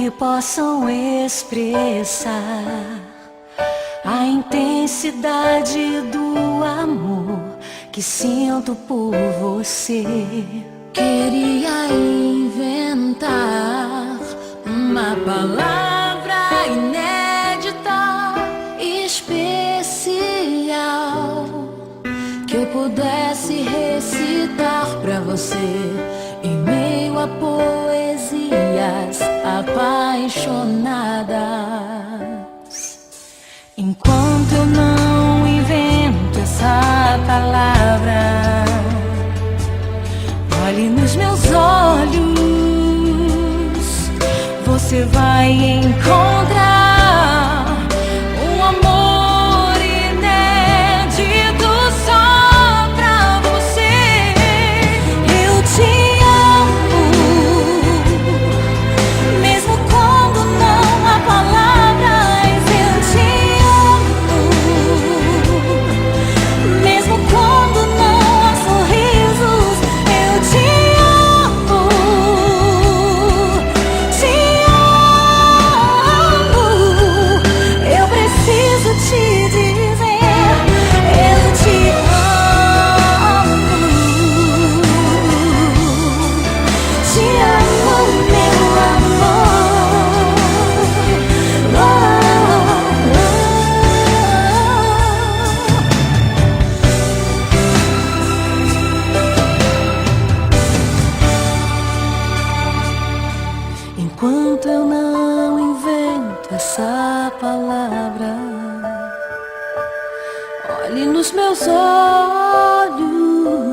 que possam expressar a intensidade do amor que sinto por você. Queria inventar uma palavra inédita, especial, que eu pudesse recitar pra você em meio a poesias apaixonadas. Enquanto eu não invento essa palavra, olhe nos meus olhos, você vai encontrar um amor inédito só pra você. Eu te amo, mesmo quando não há palavras. Eu te amo, mesmo quando não há sorrisos. Eu te amo, eu preciso te dizer, eu te amo, meu amor. Enquanto eu não invento essa palavra, olhe nos meus olhos,